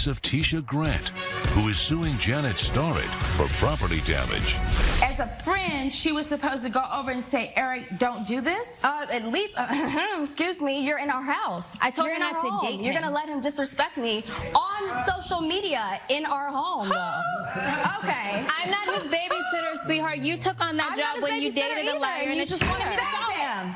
of Tisha Grant, who is suing Janet Starrett for property damage. As a friend, she was supposed to go over and say, Eric, don't do this? At least, excuse me, you're in our house. I told you're her not to date him. You're going to let him disrespect me on social media in our home, though. Okay. I'm not his babysitter, sweetheart. You took on that job when you dated a liar. And you just wanted me to tell him.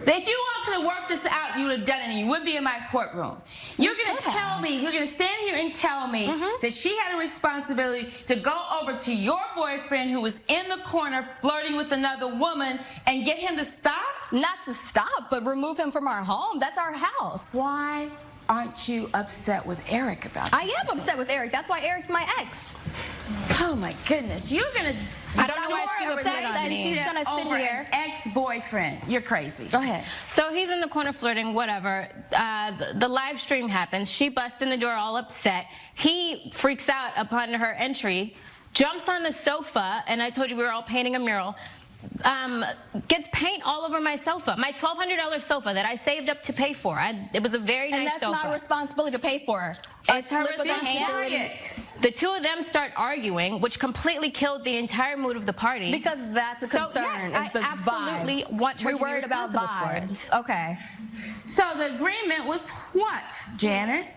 If you all could have worked this out, you would have done it, and you would be in my courtroom. You're going to tell me, you're going to stand here and tell me that she had a responsibility to go over to your boyfriend who was in the corner flirting with another woman and get him to stop? Not to stop, but remove him from our home. That's our house. Why aren't you upset with Eric about that? I am upset with Eric. That's why Eric's my ex. Oh, my goodness. You're going to... I don't know why she would say that she's going to sit here. Ex-boyfriend. You're crazy. Go ahead. So he's in the corner flirting, whatever. The live stream happens. She busts in the door all upset. He freaks out upon her entry, jumps on the sofa, and I told you we were all painting a mural. Gets paint all over my sofa, my $1,200 sofa that I saved up to pay for. It was a very nice sofa. And that's my responsibility to pay for. It's her responsibility. The two of them start arguing, which completely killed the entire mood of the party. Because that's a concern. Yes, I absolutely want her to be worried about vibes. Okay. So the agreement was what, Janet?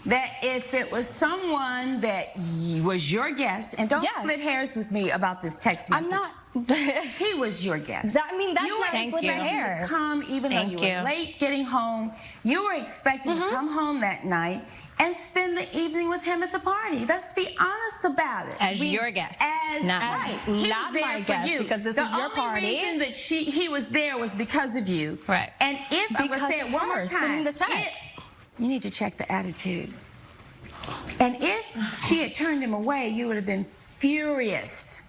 That if it was someone that was your guest, and don't split hairs with me about this text message. I'm not. He was your guest. I mean, that's not splitting hairs. You come, even though you were late getting home. You were expecting to come home that night and spend the evening with him at the party. Let's be honest about it. As your guest. Not my guest, because this was your party. The only reason that he was there was because of you. Right. And if I would say it one more time, the text. You need to check the attitude. And if she had turned him away, you would have been furious.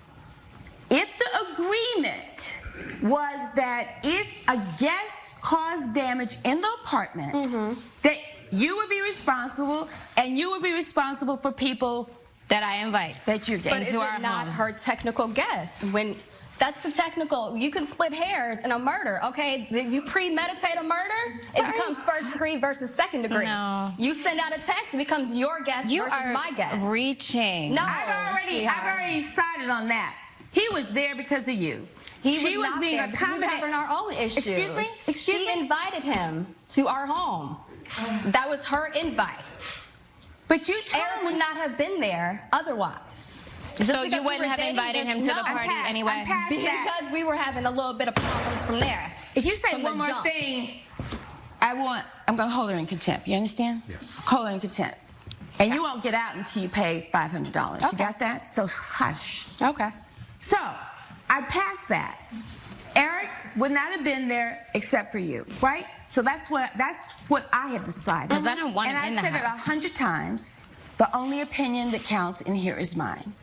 If the agreement was that if a guest caused damage in the apartment, that you would be responsible, and you would be responsible for people that I invite. That you're getting. But is it not her technical guess? When that's the technical, you can split hairs in a murder, okay? You premeditate a murder, it becomes first degree versus second degree. No. You send out a text, it becomes your guess versus my guess. Reaching. No, I've already decided on that. He was there because of you. She was being accommodated. We were having our own issues. Excuse me? She invited him to our home. That was her invite. But you told Eric would not have been there otherwise. So you wouldn't have invited him to the party anyway? Because we were having a little bit of problems from there. If you say one more thing, I'm going to hold her in contempt. You understand? Yes. Hold her in contempt. And you won't get out until you pay $500. You got that? So hush. Okay. So I passed that. Eric would not have been there except for you, right? So that's what I had decided. Because I don't want him in the house. And I've said it 100 times. The only opinion that counts in here is mine.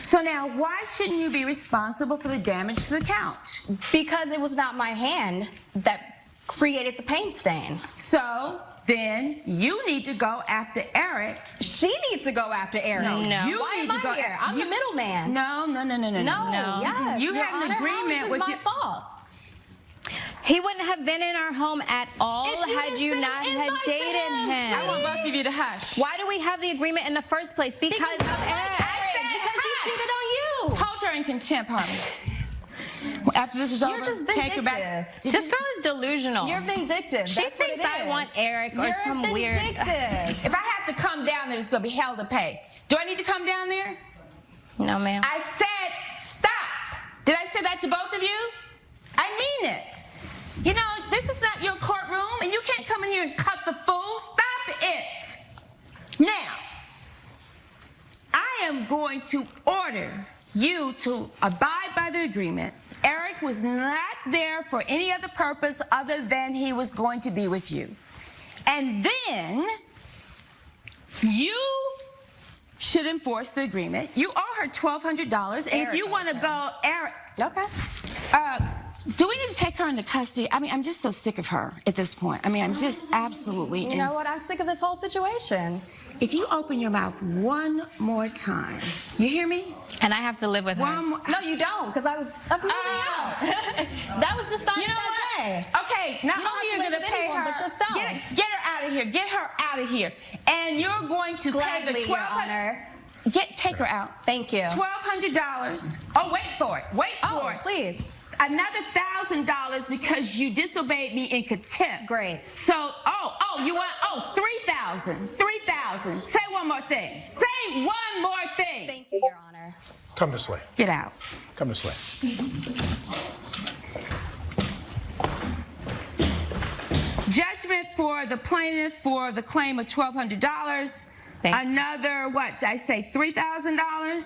So now, why shouldn't you be responsible for the damage to the couch? Because it was not my hand that created the paint stain. So then you need to go after Eric. She needs to go after Eric. No. Why am I here? I'm the middleman. No. Yes. You had an agreement with my fault. He wouldn't have been in our home at all had you not had dated him. I want both of you to hush. Why do we have the agreement in the first place? Because of Eric. Because he cheated on you. Hold her in contempt, Harmony. After this is over, take her back. This girl is delusional. You're vindictive. She thinks I want Eric or some weird. If I have to come down there, it's going to be hell to pay. Do I need to come down there? No, ma'am. I said stop. Did I say that to both of you? I mean it. You know, this is not your courtroom, and you can't come in here and cut the fool. Stop it. Now, I am going to order you to abide by the agreement. Eric was not there for any other purpose other than he was going to be with you. And then you should enforce the agreement. You owe her $1,200, and if you want to go, Eric. Okay. Do we need to take her into custody? I mean, I'm just so sick of her at this point. I mean, I'm just absolutely... You know what? I'm sick of this whole situation. If you open your mouth one more time, you hear me? And I have to live with her. No, you don't, because I'm moving out. That was decided that day. pay. Okay, not You don't only have you're to going live to with pay anyone her, but yourself. get her out of here. Get her out of here. And you're going to pay the Gladly, Your Honor. Take her out. Thank you. $1,200. Oh, wait for it. Wait for it. Please. Another $1,000 because you disobeyed me in contempt. Great. So, you want, 3,000. 3,000. Say one more thing. Say one more thing. Thank you, Your Honor. Come this way. Get out. Come this way. Judgment for the plaintiff for the claim of $1,200. Another, what did I say, $3,000?